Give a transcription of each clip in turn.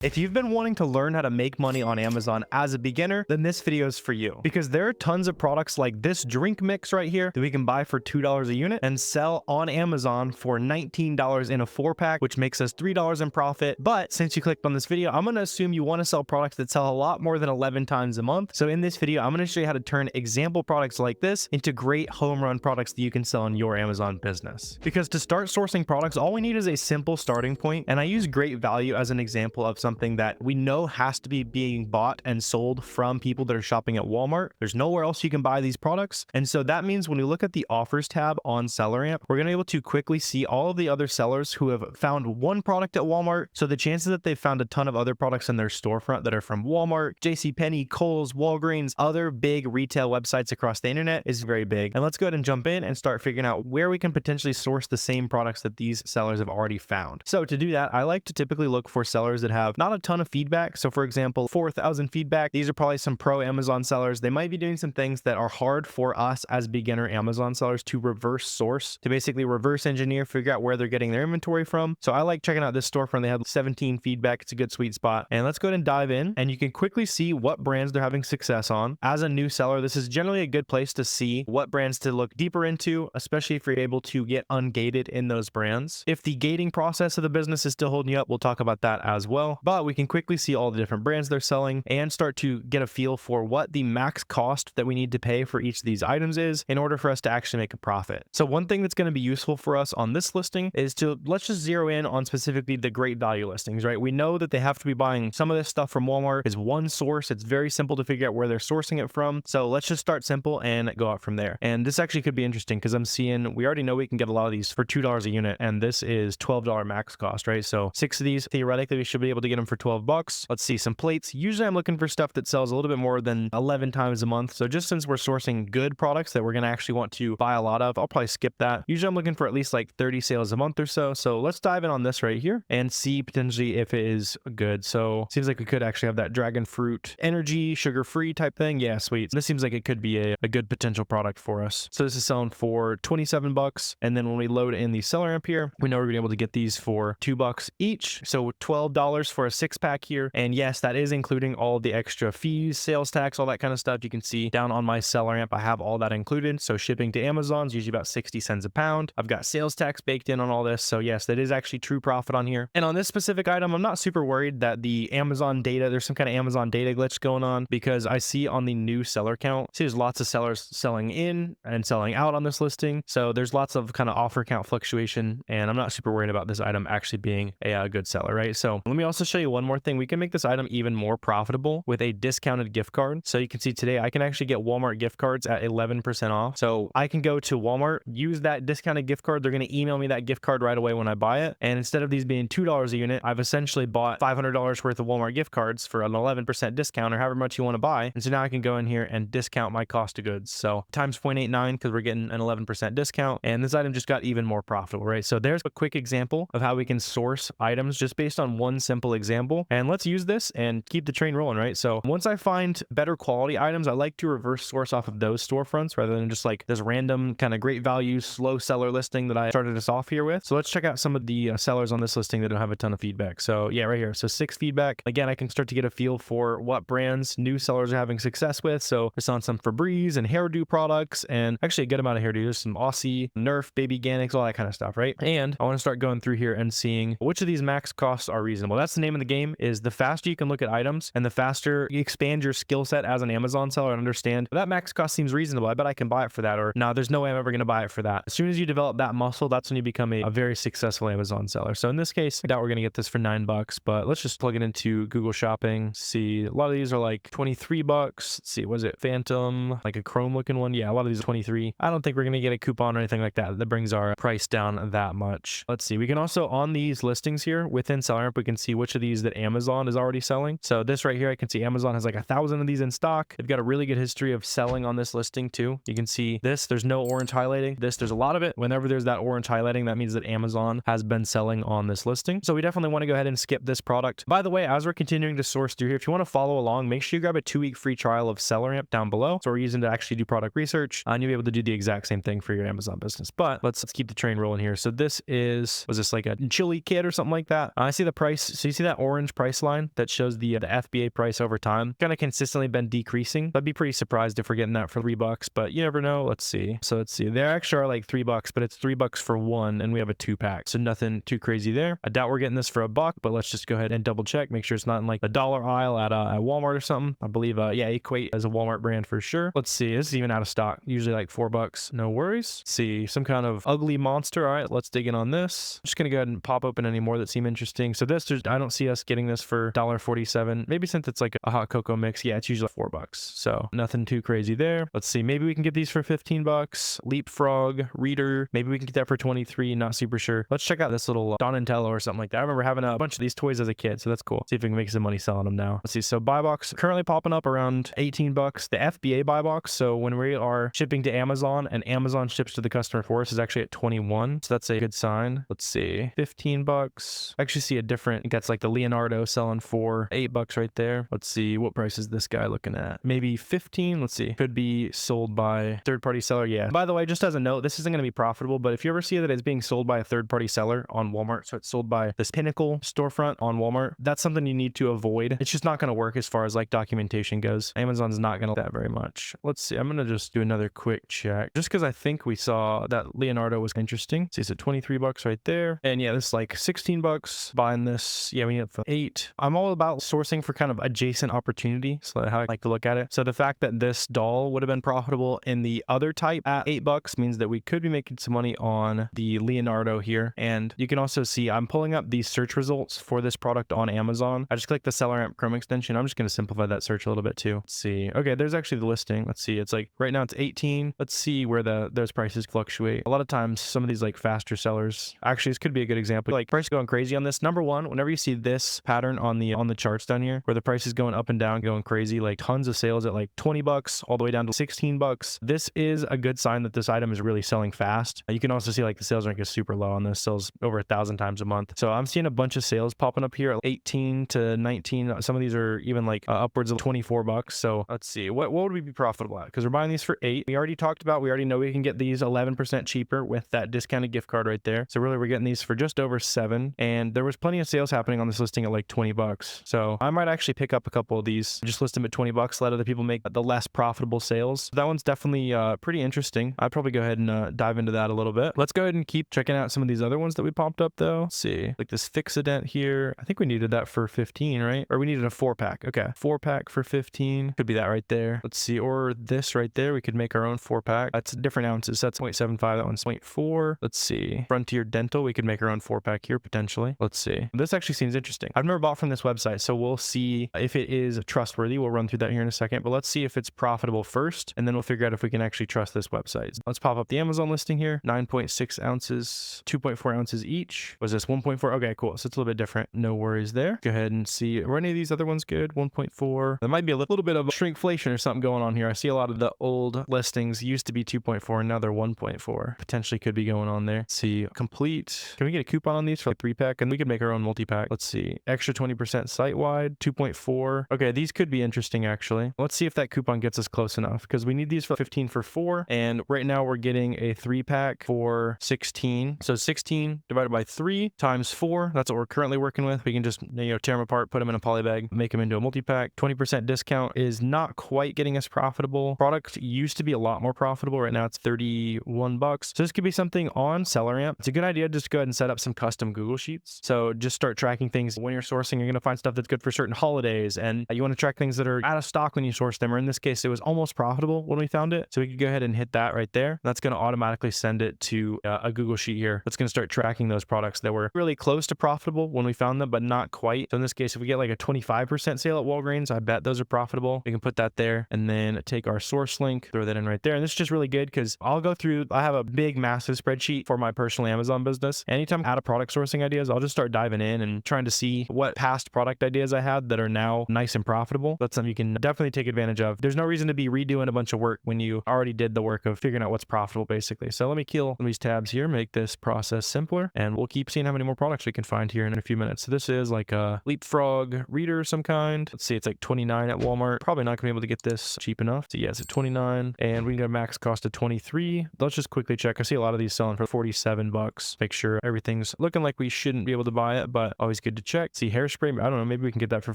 If you've been wanting to learn how to make money on Amazon as a beginner, then this video is for you, because there are tons of products like this drink mix right here that we can buy for $2 a unit and sell on Amazon for $19 in a 4-pack, which makes us $3 in profit. But since you clicked on this video, I'm going to assume you want to sell products that sell a lot more than 11 times a month. So in this video, I'm going to show you how to turn example products like this into great home run products that you can sell in your Amazon business. Because to start sourcing products, all we need is a simple starting point, and I use great value as an example of something that we know has to be being bought and sold from people that are shopping at Walmart. There's nowhere else you can buy these products. And so that means when we look at the offers tab on SellerAmp, we're going to be able to quickly see all of the other sellers who have found one product at Walmart. So the chances that they've found a ton of other products in their storefront that are from Walmart, JCPenney, Kohl's, Walgreens, other big retail websites across the internet is very big. And let's go ahead and jump in and start figuring out where we can potentially source the same products that these sellers have already found. So to do that, I like to typically look for sellers that have not a ton of feedback. So for example, 4,000 feedback. These are probably some pro Amazon sellers. They might be doing some things that are hard for us as beginner Amazon sellers to reverse source, to basically reverse engineer, figure out where they're getting their inventory from. So I like checking out this storefront. They have 17 feedback. It's a good sweet spot. And let's go ahead and dive in, and you can quickly see what brands they're having success on. As a new seller, this is generally a good place to see what brands to look deeper into, especially if you're able to get ungated in those brands. If the gating process of the business is still holding you up, we'll talk about that as well. But we can quickly see all the different brands they're selling and start to get a feel for what the max cost that we need to pay for each of these items is in order for us to actually make a profit. So one thing that's going to be useful for us on this listing is to, let's just zero in on specifically the great value listings, right? We know that they have to be buying some of this stuff from Walmart is one source. It's very simple to figure out where they're sourcing it from. So let's just start simple and go out from there. And this actually could be interesting because I'm seeing, we already know we can get a lot of these for $2 a unit, and this is $12 max cost, right? So 6 of these, theoretically, we should be able to get them for 12 bucks. Let's see some plates. Usually I'm looking for stuff that sells a little bit more than 11 times a month. So just since we're sourcing good products that we're going to actually want to buy a lot of, I'll probably skip that. Usually I'm looking for at least like 30 sales a month or so. So let's dive in on this right here and see potentially if it is good. So seems like we could actually have that dragon fruit energy, sugar-free type thing. Yeah, sweet. This seems like it could be a good potential product for us. So this is selling for 27 bucks. And then when we load in the SellerAmp here, we know we're going to be able to get these for $2 each. So $12 for a 6-pack here. And yes, that is including all the extra fees, sales tax, all that kind of stuff. You can see down on my SellerAmp, I have all that included. So shipping to Amazon is usually about 60 cents a pound. I've got sales tax baked in on all this. So yes, that is actually true profit on here. And on this specific item, I'm not super worried that the Amazon data, there's some kind of Amazon data glitch going on, because I see on the new seller count, see there's lots of sellers selling in and selling out on this listing. So there's lots of kind of offer count fluctuation, and I'm not super worried about this item actually being a good seller, right? So let me also show you one more thing. We can make this item even more profitable with a discounted gift card. So you can see today I can actually get Walmart gift cards at 11% off. So I can go to Walmart, use that discounted gift card. They're going to email me that gift card right away when I buy it. And instead of these being $2 a unit, I've essentially bought $500 worth of Walmart gift cards for an 11% discount, or however much you want to buy. And so now I can go in here and discount my cost of goods. So times 0.89, because we're getting an 11% discount. And this item just got even more profitable, right? So there's a quick example of how we can source items just based on one simple example. And let's use this and keep the train rolling, right? So once I find better quality items, I like to reverse source off of those storefronts rather than just like this random kind of great value, slow seller listing that I started us off here with. So let's check out some of the sellers on this listing that don't have a ton of feedback. So yeah, right here. So 6 feedback. Again, I can start to get a feel for what brands new sellers are having success with. So we're selling some Febreze and hairdo products, and actually a good amount of hairdo. There's some Aussie, Nerf, Baby Organics, all that kind of stuff, right? And I want to start going through here and seeing which of these max costs are reasonable. That's the name of the game, is the faster you can look at items and the faster you expand your skill set as an Amazon seller and understand that max cost seems reasonable. I bet I can buy it for that. Or no, there's no way I'm ever going to buy it for that. As soon as you develop that muscle, that's when you become a very successful Amazon seller. So in this case, I doubt we're going to get this for $9, but let's just plug it into Google Shopping. See, a lot of these are like 23 bucks. Let's see, was it Phantom, like a Chrome looking one? Yeah, a lot of these are 23. I don't think we're going to get a coupon or anything like that. That brings our price down that much. Let's see. We can also, on these listings here within SellerAmp, we can see which of these that Amazon is already selling. So this right here, I can see Amazon has like 1,000 of these in stock. They've got a really good history of selling on this listing too. You can see this, there's no orange highlighting. This, there's a lot of it. Whenever there's that orange highlighting, that means that Amazon has been selling on this listing. So we definitely want to go ahead and skip this product. By the way, as we're continuing to source through here, if you want to follow along, make sure you grab a 2-week free trial of SellerAmp down below. So we're using to actually do product research, and you'll be able to do the exact same thing for your Amazon business. But let's keep the train rolling here. So this is, was this like a chili kit or something like that? I see the price. So you see that orange price line that shows the FBA price over time kind of consistently been decreasing. I'd be pretty surprised if we're getting that for $3, but you never know. Let's see. So let's see. They actually are like $3, but it's $3 for one, and we have a 2-pack. So nothing too crazy there. I doubt we're getting this for $1, but let's just go ahead and double check. Make sure it's not in like the dollar aisle at Walmart or something. I believe, yeah, Equate as a Walmart brand for sure. Let's see. This is even out of stock. Usually like $4. No worries. Let's see. Some kind of ugly monster. All right, let's dig in on this. I'm just going to go ahead and pop open any more that seem interesting. So this, I don't see us getting this for $1.47. Maybe since it's like a hot cocoa mix. Yeah, it's usually $4. So nothing too crazy there. Let's see. Maybe we can get these for $15. Leapfrog, Reader. Maybe we can get that for 23. Not super sure. Let's check out this little Donatello or something like that. I remember having a bunch of these toys as a kid, so that's cool. See if we can make some money selling them now. Let's see. So buy box currently popping up around $18. The FBA buy box. So when we are shipping to Amazon and Amazon ships to the customer for us is actually at 21. So that's a good sign. Let's see. $15. I actually see a different, I think that's like the Leonardo selling for $8 right there. Let's see. What price is this guy looking at? Maybe 15. Let's see. Could be sold by third-party seller. Yeah. By the way, just as a note, this isn't going to be profitable, but if you ever see that it's being sold by a third-party seller on Walmart, so it's sold by this Pinnacle storefront on Walmart, that's something you need to avoid. It's just not going to work as far as like documentation goes. Amazon's not going to do that very much. Let's see. I'm going to just do another quick check just because I think we saw that Leonardo was interesting. See, it's at $23 right there. And yeah, this is like $16 buying this. Yeah, we need it for 8. I'm all about sourcing for kind of adjacent opportunity. So that's how I like to look at it. So the fact that this doll would have been profitable in the other type at $8 means that we could be making some money on the Leonardo here. And you can also see I'm pulling up these search results for this product on Amazon. I just clicked the SellerAmp Chrome extension. I'm just going to simplify that search a little bit too. Let's see. Okay, there's actually the listing. Let's see. It's like right now it's 18. Let's see where those prices fluctuate. A lot of times some of these like faster sellers, actually this could be a good example. Like price going crazy on this. Number one, whenever you see this pattern on the charts down here where the price is going up and down, going crazy, like tons of sales at like $20 all the way down to $16. This is a good sign that this item is really selling fast. You can also see like the sales rank is super low on this, sells over 1,000 times a month. So I'm seeing a bunch of sales popping up here, 18 to 19. Some of these are even like upwards of $24. So let's see, what would we be profitable at? Because we're buying these for 8. We already know we can get these 11% cheaper with that discounted gift card right there. So really we're getting these for just over 7. And there was plenty of sales happening on this listing at like $20. So I might actually pick up a couple of these, just list them at $20, let other people make the less profitable sales. That one's definitely pretty interesting. I'd probably go ahead and dive into that a little bit. Let's go ahead and keep checking out some of these other ones that we popped up though. Let's see, like this Fixident here. I think we needed that for 15, right? Or we needed a 4-pack. Okay, 4-pack for 15. Could be that right there. Let's see, or this right there. We could make our own 4-pack. That's different ounces. That's 0.75. That one's 0.4. Let's see. Frontier Dental. We could make our own 4-pack here potentially. Let's see. This actually seems interesting. I've never bought from this website, so we'll see if it is trustworthy. We'll run through that here in a second, but let's see if it's profitable first, and then we'll figure out if we can actually trust this website. Let's pop up the Amazon listing here. 9.6 ounces, 2.4 ounces each. Was this 1.4? Okay, cool. So it's a little bit different. No worries there. Go ahead and see. Are any of these other ones good? 1.4. There might be a little bit of shrinkflation or something going on here. I see a lot of the old listings used to be 2.4 and now they're 1.4. Potentially could be going on there. Let's see. Complete. Can we get a coupon on these for a 3-pack? And we could make our own multi-pack. Let's see. Extra 20% site-wide, 2.4. Okay, these could be interesting actually. Let's see if that coupon gets us close enough because we need these for 15 for 4. And right now we're getting a 3-pack for 16. So 16 divided by 3 times 4. That's what we're currently working with. We can just, tear them apart, put them in a poly bag, make them into a multi-pack. 20% discount is not quite getting us profitable. Product used to be a lot more profitable. Right now it's $31. So this could be something on SellerAmp. It's a good idea just to go ahead and set up some custom Google Sheets. So just start tracking things. When you're sourcing, you're going to find stuff that's good for certain holidays, and you want to track things that are out of stock when you source them, or in this case, it was almost profitable when we found it. So we could go ahead and hit that right there. That's going to automatically send it to a Google Sheet here. That's going to start tracking those products that were really close to profitable when we found them, but not quite. So in this case, if we get like a 25% sale at Walgreens, I bet those are profitable. We can put that there and then take our source link, throw that in right there. And this is just really good because I'll go through, I have a big, massive spreadsheet for my personal Amazon business. Anytime I add a product sourcing ideas, I'll just start diving in and trying to see what past product ideas I had that are now nice and profitable. That's something you can definitely take advantage of. There's no reason to be redoing a bunch of work when you already did the work of figuring out what's profitable, basically. So let me kill these tabs here, make this process simpler, and we'll keep seeing how many more products we can find here in a few minutes. So this is like a Leapfrog Reader of some kind. Let's see, it's like 29 at Walmart. Probably not gonna be able to get this cheap enough. So yeah, it's at 29, and we can get a max cost of 23. Let's just quickly check. I see a lot of these selling for $47. Make sure everything's looking like we shouldn't be able to buy it, but always good to to check. See, hairspray, I don't know, maybe we can get that for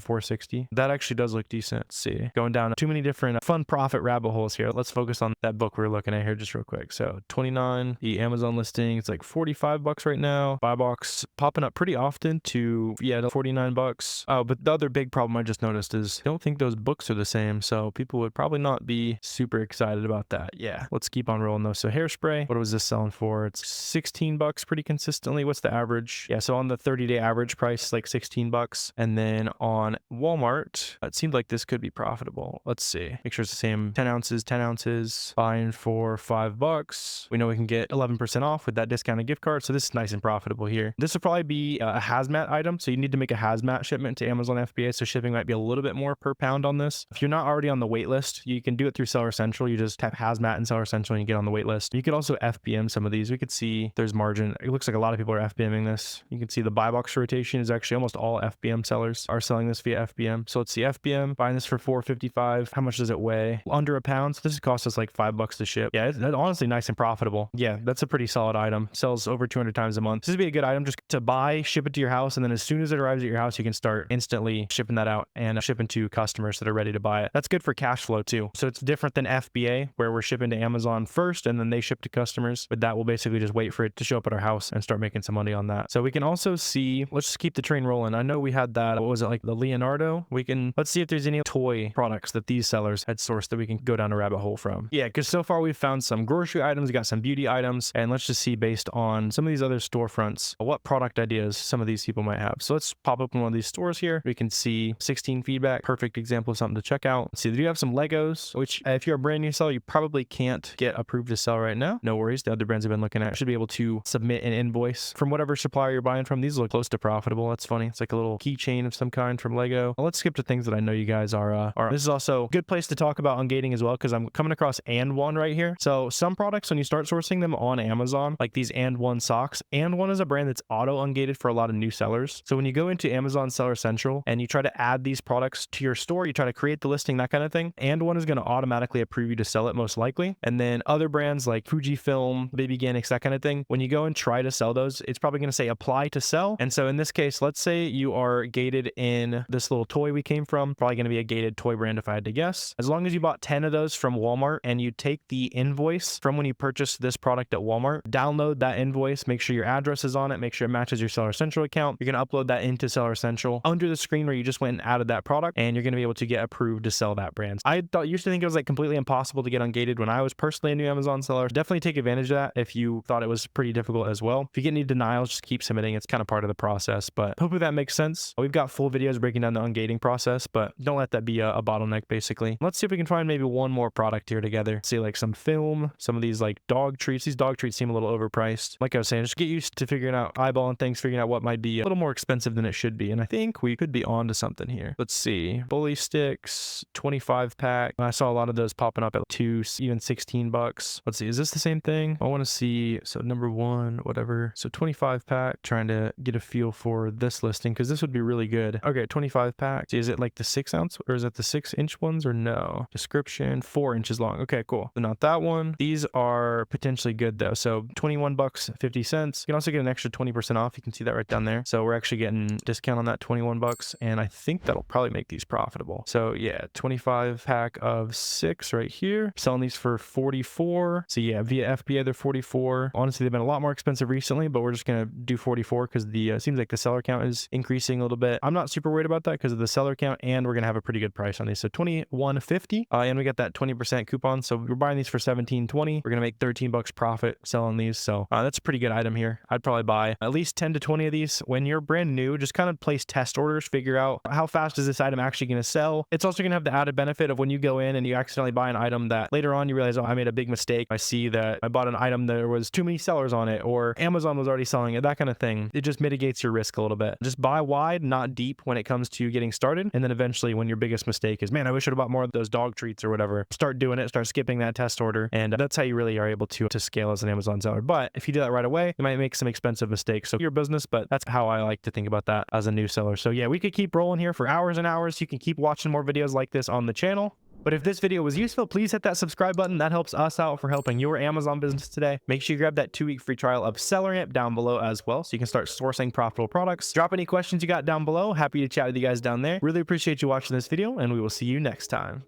460. That actually does look decent. Let's see, going down too many different fun profit rabbit holes here. Let's focus on that book we're looking at here just real quick. So 29, the Amazon listing, it's like 45 bucks right now. Buy box popping up pretty often to, yeah, 49 bucks. Oh, but the other big problem I just noticed is I don't think those books are the same. So people would probably not be super excited about that. Yeah, let's keep on rolling though. So hairspray, what was this selling for? It's 16 bucks pretty consistently. What's the average? Yeah, so on the 30-day average price, like 16 bucks. And then on Walmart, it seemed like this could be profitable. Let's see. Make sure it's the same 10 ounces, buying for $5. We know we can get 11% off with that discounted gift card. So this is nice and profitable here. This will probably be a hazmat item. So you need to make a hazmat shipment to Amazon FBA. So shipping might be a little bit more per pound on this. If you're not already on the wait list, you can do it through Seller Central. You just tap hazmat in Seller Central and you get on the wait list. You could also FBM some of these. We could see there's margin. It looks like a lot of people are FBMing this. You can see the buy box rotation is actually almost all FBM sellers are selling this via FBM. So let's see, FBM buying this for $4.55. How much does it weigh? Under a pound. So this costs us like $5 to ship. Yeah, it's honestly nice and profitable. Yeah, that's a pretty solid item. Sells over 200 times a month. This would be a good item just to buy, ship it to your house, and then as soon as it arrives at your house, you can start instantly shipping that out and shipping to customers that are ready to buy it. That's good for cash flow too. So it's different than FBA where we're shipping to Amazon first and then they ship to customers. But that will basically just wait for it to show up at our house and start making some money on that. So we can also see, let's just keep the train rolling. I know we had that, what was it, like the Leonardo? Let's see if there's any toy products that these sellers had sourced that we can go down a rabbit hole from. Yeah, because so far we've found some grocery items, we got some beauty items, and let's just see based on some of these other storefronts, what product ideas some of these people might have. So let's pop open one of these stores here. We can see 16 feedback, perfect example of something to check out. Let's see, they do have some Legos, which if you're a brand new seller, you probably can't get approved to sell right now. No worries, the other brands I've been looking at should be able to submit an invoice from whatever supplier you're buying from. These look close to profitable. That's funny. It's like a little keychain of some kind from Lego. Well, let's skip to things that I know you guys are. This is also a good place to talk about Ungating as well, because I'm coming across And1 right here. So some products, when you start sourcing them on Amazon, like these And1 socks, And1 is a brand that's auto ungated for a lot of new sellers. So when you go into Amazon Seller Central and you try to add these products to your store, you try to create the listing, that kind of thing, And1 is going to automatically approve you to sell it most likely. And then other brands like Fujifilm, Baby Ganix, that kind of thing, when you go and try to sell those, it's probably going to say apply to sell. And so in this case, let's say you are gated in this little toy we came from, probably going to be a gated toy brand if I had to guess. As long as you bought 10 of those from Walmart and you take the invoice from when you purchased this product at Walmart, download that invoice, make sure your address is on it, make sure it matches your Seller Central account. You're going to upload that into Seller Central under the screen where you just went and added that product, and you're going to be able to get approved to sell that brand. I used to think it was like completely impossible to get ungated when I was personally a new Amazon seller. Definitely take advantage of that if you thought it was pretty difficult as well. If you get any denials, just keep submitting. It's kind of part of the process, but hopefully that makes sense. We've got full videos breaking down the ungating process, but don't let that be a bottleneck basically. Let's see if we can find maybe one more product here together. See like some film, some of these like dog treats. These dog treats seem a little overpriced. Like I was saying, just get used to figuring out, eyeballing things, figuring out what might be a little more expensive than it should be. And I think we could be on to something here. Let's see. Bully sticks, 25 pack. I saw a lot of those popping up at 2, even 16 bucks. Let's see. Is this the same thing? I want to see. So number one, whatever. So 25 pack, trying to get a feel for this listing because this would be really good. Okay, 25 pack. Is it like the 6 ounce or is it the 6-inch ones or no? Description, 4 inches long. Okay, cool. So not that one. These are potentially good though. So 21 bucks, 50 cents. You can also get an extra 20% off. You can see that right down there. So we're actually getting discount on that 21 bucks. And I think that'll probably make these profitable. So yeah, 25 pack of 6 right here. Selling these for 44. So yeah, via FBA, they're 44. Honestly, they've been a lot more expensive recently, but we're just going to do 44 because the seems like the seller count is increasing a little bit. I'm not super worried about that because of the seller count, and we're going to have a pretty good price on these. So $21.50, and we got that 20% coupon. So we're buying these for $17.20. We're going to make 13 bucks profit selling these. So that's a pretty good item here. I'd probably buy at least 10 to 20 of these. When you're brand new, just kind of place test orders, figure out how fast is this item actually going to sell. It's also going to have the added benefit of when you go in and you accidentally buy an item that later on you realize, oh, I made a big mistake. I see that I bought an item, there was too many sellers on it, or Amazon was already selling it, that kind of thing. It just mitigates your risk a little bit. Just buy wide, not deep when it comes to getting started. And then eventually when your biggest mistake is, man, I wish I'd bought more of those dog treats or whatever, start doing it, start skipping that test order. And that's how you really are able to scale as an Amazon seller. But if you do that right away, you might make some expensive mistakes. So your business, but that's how I like to think about that as a new seller. So yeah, we could keep rolling here for hours and hours. You can keep watching more videos like this on the channel. But if this video was useful, please hit that subscribe button. That helps us out for helping your Amazon business today. Make sure you grab that 2-week free trial of SellerAmp down below as well, so you can start sourcing profitable products. Drop any questions you got down below. Happy to chat with you guys down there. Really appreciate you watching this video, and we will see you next time.